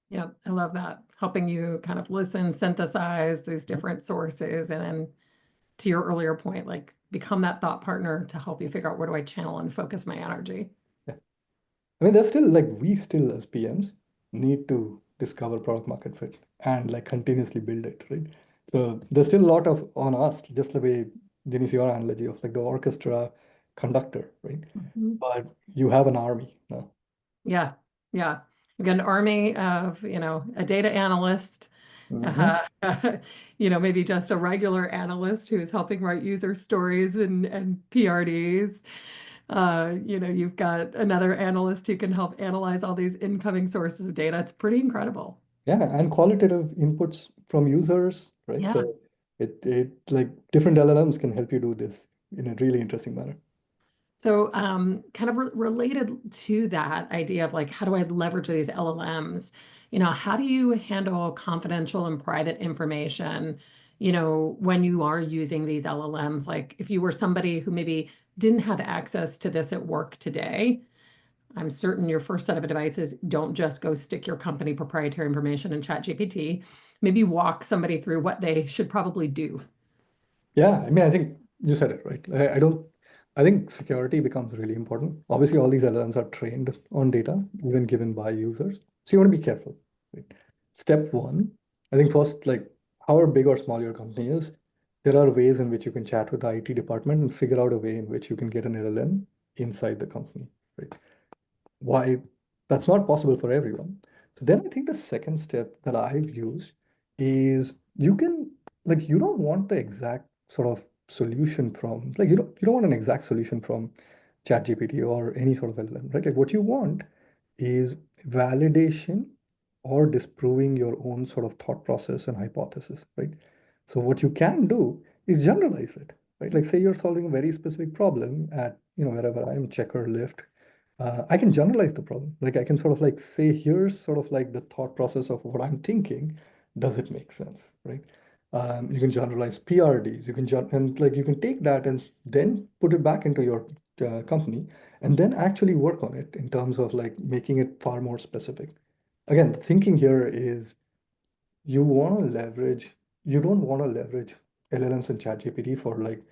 A: Yeah, I love that. Helping you kind of listen, synthesize these different sources, and then to your earlier point, like become that thought partner to help you figure out where do I channel and focus my energy.
B: Yeah. I mean, there's still like we still as PMs need to discover product market fit and like continuously build it, right? So there's still a lot of on us, just the way Denise, your analogy of like the orchestra conductor, right?
A: Mhm.
B: But you have an army now.
A: Yeah, yeah. We've got an army of, a data analyst,
B: Mhm.
A: uh, maybe just a regular analyst who's helping write user stories and PRDs. You've got another analyst who can help analyze all these incoming sources of data. It's pretty incredible.
B: Yeah, and qualitative inputs from users, right?
A: Yeah.
B: So it like different LLMs can help you do this in a really interesting manner.
A: So, kind of related to that idea of like, how do I leverage these LLMs? How do you handle confidential and private information, when you are using these LLMs? Like, if you were somebody who maybe didn't have access to this at work today, I'm certain your first set of advice is don't just go stick your company proprietary information in ChatGPT. Maybe walk somebody through what they should probably do.
B: Yeah, I mean, I think you said it right. I don't, I think security becomes really important. Obviously, all these LLMs are trained on data, even given by users. So you want to be careful, right? Step one, I think first, like however big or small your company is, there are ways in which you can chat with the IT department and figure out a way in which you can get an LLM inside the company, right? Why that's not possible for everyone. So then I think the second step that I've used is you can like you don't want the exact sort of solution from like you don't want an exact solution from ChatGPT or any sort of LLM, right? Like what you want is validation or disproving your own sort of thought process and hypothesis, right? So what you can do is generalize it, right? Like say you're solving a very specific problem at wherever I am, Checkr, Lyft, I can generalize the problem. Like I can sort of like say, here's sort of like the thought process of what I'm thinking. Does it make sense, right? You can generalize PRDs. And like you can take that and then put it back into your company, and then actually work on it in terms of like making it far more specific. Again, the thinking here is you want to leverage. You don't want to leverage LLMs and ChatGPT for like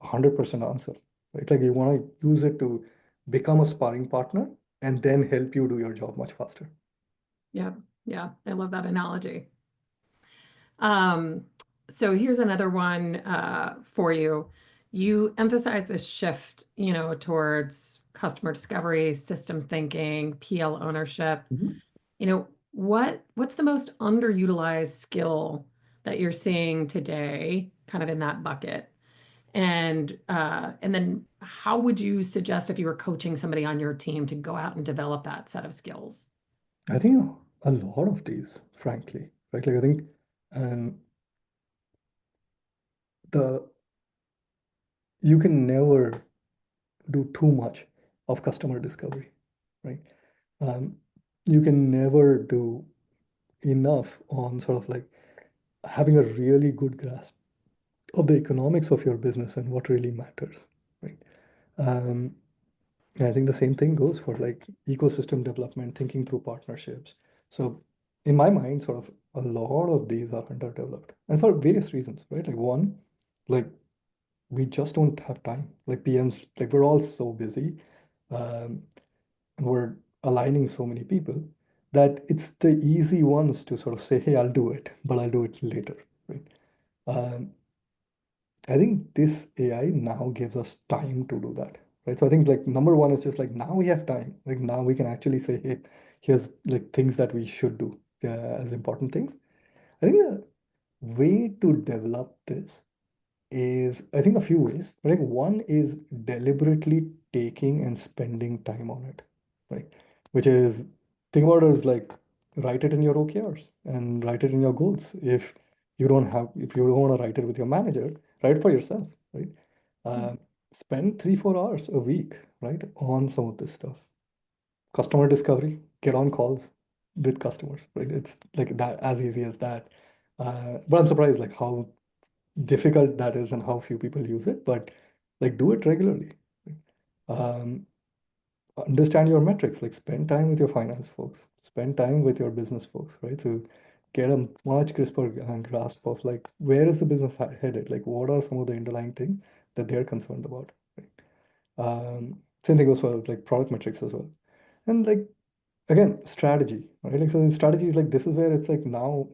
B: 100% answer, right? Like you want to use it to become a sparring partner and then help you do your job much faster.
A: Yeah, yeah, I love that analogy. Um, so here's another one for you. You emphasize this shift, towards customer discovery, systems thinking, PL ownership.
B: Mhm.
A: What's the most underutilized skill that you're seeing today, kind of in that bucket? And then how would you suggest if you were coaching somebody on your team to go out and develop that set of skills?
B: I think a lot of these, frankly, right? Like I think, and the you can never do too much of customer discovery, right? Um, you can never do enough on sort of like having a really good grasp of the economics of your business and what really matters, right? Um, and I think the same thing goes for like ecosystem development, thinking through partnerships. So in my mind, sort of a lot of these are underdeveloped and for various reasons, right? Like one, like we just don't have time. Like PMs, like we're all so busy, and we're aligning so many people that it's the easy ones to sort of say, hey, I'll do it, but I'll do it later, right? Um, I think this AI now gives us time to do that, right? So I think like number one is just like now we have time. Like now we can actually say, hey, here's like things that we should do as important things. I think the way to develop this is, I think, a few ways. I think one is deliberately taking and spending time on it, right? Which is, think about it as like write it in your OKRs and write it in your goals. If you don't want to write it with your manager, write it for yourself, right? Uh, Spend 3, 4 hours a week, right, on some of this stuff. Customer discovery, get on calls with customers, right? It's like that, as easy as that. But I'm surprised like how difficult that is and how few people use it, but like do it regularly. Um, Understand your metrics, like spend time with your finance folks, spend time with your business folks, right? So get a much crisper grasp of like where is the business headed? Like what are some of the underlying things that they're concerned about, right? Same thing goes for like product metrics as well. And like again, strategy, right? Like, so the strategy is like, this is where it's like now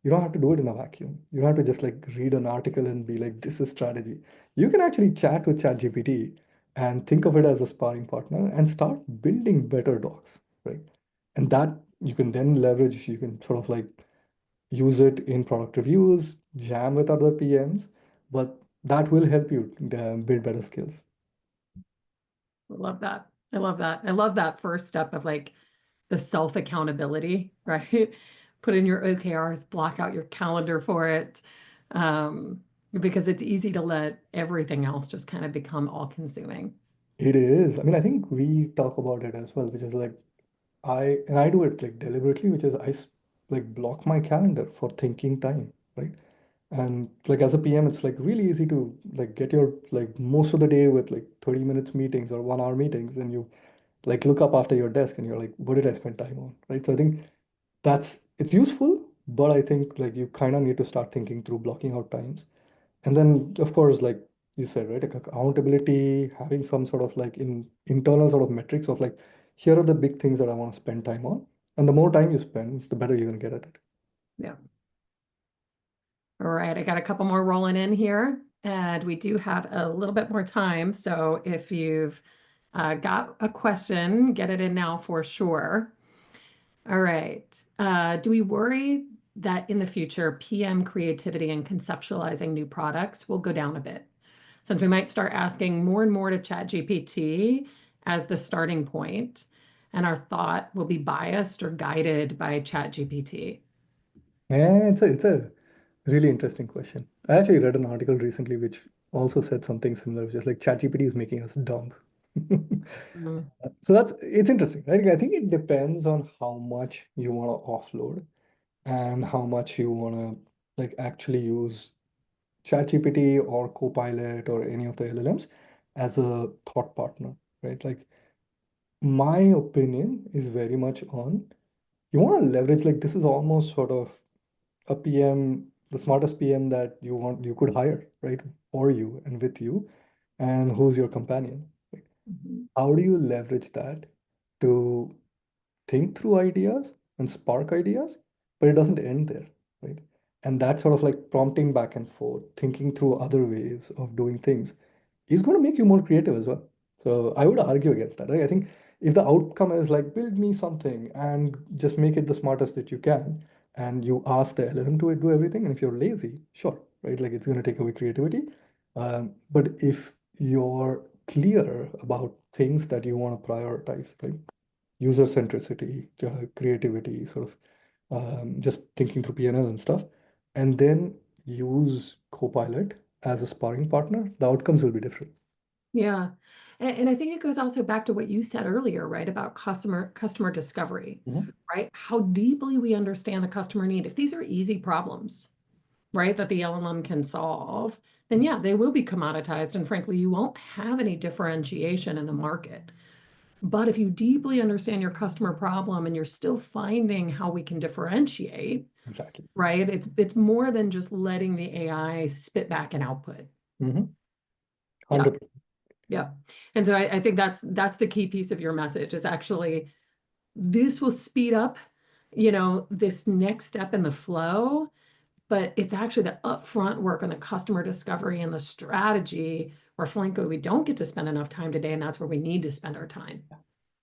B: you don't have to do it in a vacuum. You don't have to just like read an article and be like, this is strategy. You can actually chat with ChatGPT and think of it as a sparring partner and start building better docs, right? And that you can then leverage, you can sort of like use it in product reviews, jam with other PMs, but that will help you build better skills.
A: I love that. I love that. I love that first step of like the self accountability, right? Put in your OKRs, block out your calendar for it. Um, because it's easy to let everything else just kind of become all consuming.
B: It is. I mean, I think we talk about it as well, which is like I do it like deliberately, which is like block my calendar for thinking time, right? And like as a PM, it's like really easy to like get your like most of the day with like 30 minutes meetings or 1 hour meetings, and you like look up after your desk and you're like, what did I spend time on? Right. So I think it's useful, but I think like you kind of need to start thinking through blocking out times. And then, of course, like you said, right, like accountability, having some sort of like internal sort of metrics of like, here are the big things that I want to spend time on. And the more time you spend, the better you're going to get at it.
A: Yeah. All right. I got a couple more rolling in here, and we do have a little bit more time. So if you've got a question, get it in now for sure. All right. Do we worry that in the future, PM creativity and conceptualizing new products will go down a bit? Since we might start asking more and more to ChatGPT as the starting point, and our thought will be biased or guided by ChatGPT.
B: And it's a really interesting question. I actually read an article recently which also said something similar, which is like ChatGPT is making us dumb.
A: Mm,
B: So it's interesting, right? I think it depends on how much you want to offload and how much you want to like actually use ChatGPT or Copilot or any of the LLMs as a thought partner, right? Like my opinion is very much on you want to leverage, like this is almost sort of a PM, the smartest PM that you could hire, right? For you and with you, and who's your companion. Right?
A: Mhm.
B: How do you leverage that to think through ideas and spark ideas, but it doesn't end there, right? And that sort of like prompting back and forth, thinking through other ways of doing things is going to make you more creative as well. So I would argue against that. I think if the outcome is like build me something and just make it the smartest that you can, and you ask the LLM to do everything, and if you're lazy, sure, right? Like it's going to take away creativity. But if you're clear about things that you want to prioritize, right? User centricity, creativity, sort of just thinking through PNL and stuff, and then use Copilot as a sparring partner, the outcomes will be different.
A: Yeah. And I think it goes also back to what you said earlier, right, about customer discovery,
B: Mhm.
A: right? How deeply we understand the customer need. If these are easy problems, right, that the LLM can solve, then yeah, they will be commoditized. And frankly, you won't have any differentiation in the market. But if you deeply understand your customer problem and you're still finding how we can differentiate,
B: Exactly.
A: right, it's more than just letting the AI spit back an output.
B: Mhm.
A: Yeah.
B: 100%.
A: Yeah. And so I think that's the key piece of your message is actually this will speed up, this next step in the flow, but it's actually the upfront work on the customer discovery and the strategy where frankly we don't get to spend enough time today, and that's where we need to spend our time.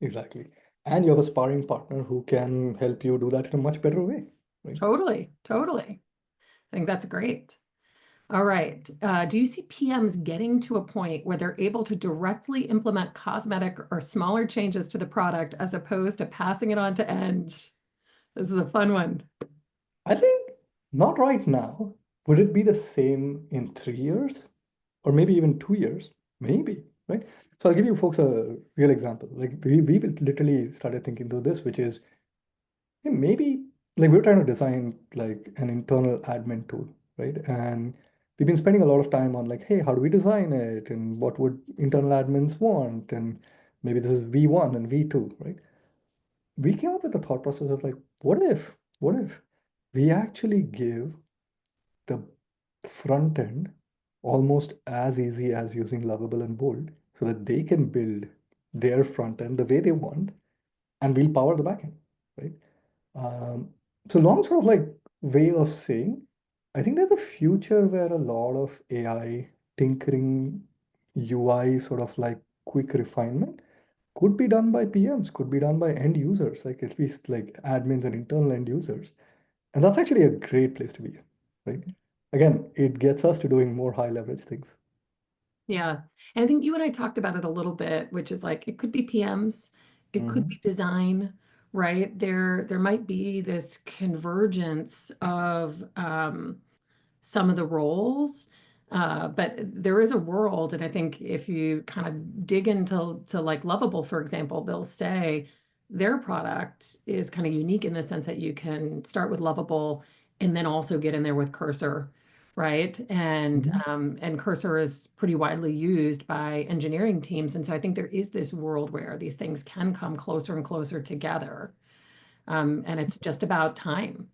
B: Exactly. And you have a sparring partner who can help you do that in a much better way, right?
A: Totally, totally. I think that's great. All right. Do you see PMs getting to a point where they're able to directly implement cosmetic or smaller changes to the product as opposed to passing it on to Eng? This is a fun one.
B: I think not right now. Would it be the same in 3 years or maybe even 2 years? Maybe, right? So I'll give you folks a real example. Like we literally started thinking through this, which is hey, maybe like we're trying to design like an internal admin tool, right? And we've been spending a lot of time on like, hey, how do we design it? And what would internal admins want? And maybe this is V1 and V2, right? We came up with the thought process of like, what if we actually give the front end almost as easy as using Lovable and Bold so that they can build their front end the way they want and we'll power the back end, right? Um, so long sort of like way of saying, I think there's a future where a lot of AI tinkering, UI sort of like quick refinement could be done by PMs, could be done by end users, like at least like admins and internal end users. And that's actually a great place to be in, right? Again, it gets us to doing more high leverage things.
A: Yeah. And I think you and I talked about it a little bit, which is like it could be PMs, it could
B: Mhm.
A: be design, right? There might be this convergence of some of the roles. But there is a world, and I think if you kind of dig into like Lovable, for example, they'll say their product is kind of unique in the sense that you can start with Lovable and then also get in there with Cursor, right?
B: Mhm.
A: And Cursor is pretty widely used by engineering teams, and so I think there is this world where these things can come closer and closer together, and it's just about time.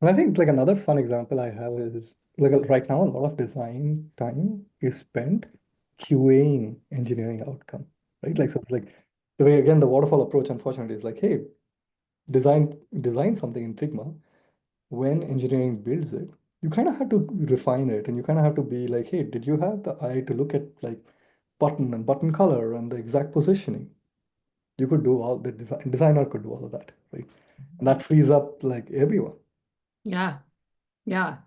B: And I think like another fun example I have is like right now, a lot of design time is spent QAing engineering outcome, right? Like, so it's like the way, again, the waterfall approach, unfortunately, is like, hey, design something in Figma. When engineering builds it, you kind of have to refine it and you kind of have to be like, hey, did you have the eye to look at like button and button color and the exact positioning? You could do all the designer could do all of that, right? And that frees up like everyone.
A: Yeah. Yeah.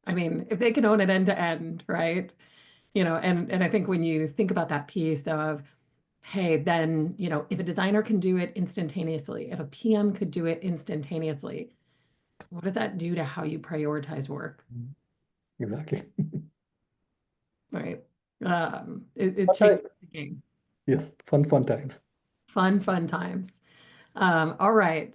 A: I mean, if they can own it end to end, right? And I think when you think about that piece of, hey, then, if a designer can do it instantaneously, if a PM could do it instantaneously, what does that do to how you prioritize work,
B: Mhm. Exactly.
A: right? It
B: Okay.
A: changes the game.
B: Yes, fun times.
A: Fun, fun times. All right.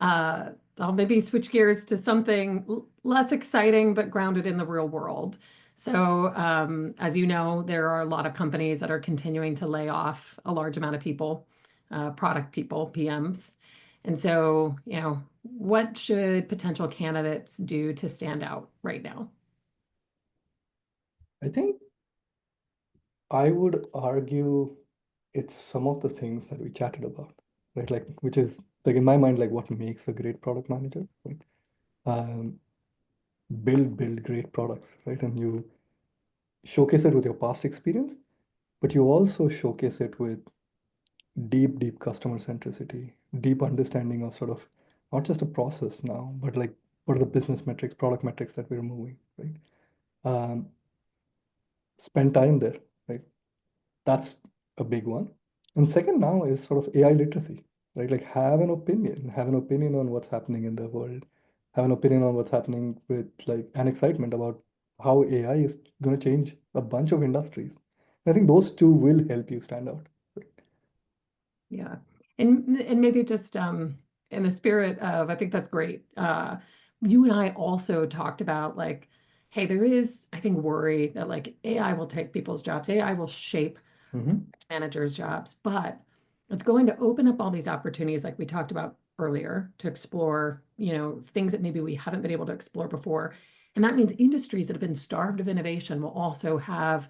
A: I'll maybe switch gears to something less exciting, but grounded in the real world. So, as you know, there are a lot of companies that are continuing to lay off a large amount of people, product people, PMs. And so, what should potential candidates do to stand out right now?
B: I think I would argue it's some of the things that we chatted about, right? Like, which is like in my mind, like what makes a great product manager, right? Um, build great products, right? And you showcase it with your past experience, but you also showcase it with deep customer centricity, deep understanding of sort of not just a process now, but like what are the business metrics, product metrics that we're moving, right? Um, spend time there, right? That's a big one. And second now is sort of AI literacy, right? Like have an opinion on what's happening in the world, have an opinion on what's happening with like an excitement about how AI is going to change a bunch of industries. I think those two will help you stand out. Right?
A: Yeah. And maybe just in the spirit of, I think that's great. You and I also talked about like, hey, there is, I think, worry that like AI will take people's jobs, AI will shape
B: Mm-hmm.
A: managers' jobs, but it's going to open up all these opportunities, like we talked about earlier, to explore, things that maybe we haven't been able to explore before. And that means industries that have been starved of innovation will also have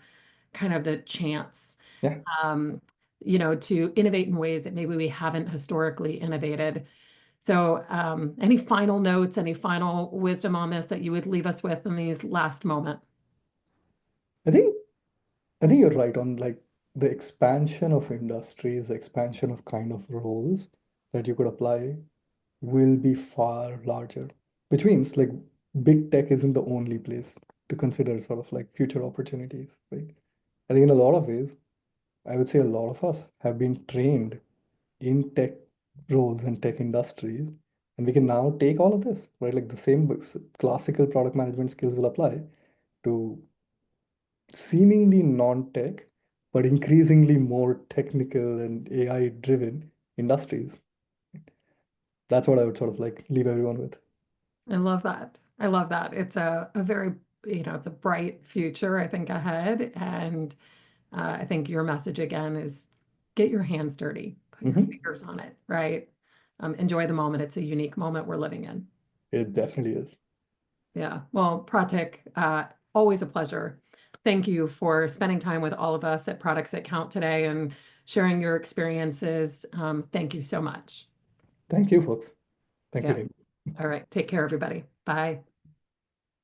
A: kind of the chance
B: Yeah.
A: um, to innovate in ways that maybe we haven't historically innovated. So, any final notes, any final wisdom on this that you would leave us with in these last moment?
B: I think I think you're right on like the expansion of industries, the expansion of kind of roles that you could apply will be far larger, which means like big tech isn't the only place to consider sort of like future opportunities, right? I think in a lot of ways, I would say a lot of us have been trained in tech roles and tech industries, and we can now take all of this, right? Like the same classical product management skills will apply to seemingly non-tech, but increasingly more technical and AI-driven industries. That's what I would sort of like leave everyone with.
A: I love that. I love that. It's a very, it's a bright future, I think, ahead. And I think your message again is get your hands dirty, put your
B: Mhm.
A: fingers on it, right? Enjoy the moment. It's a unique moment we're living in.
B: It definitely is.
A: Yeah. Well, Pratik, always a pleasure. Thank you for spending time with all of us at Products That Count today and sharing your experiences. Thank you so much.
B: Thank you, folks. Thank you,
A: Yeah.
B: Dave.
A: All right. Take care, everybody. Bye.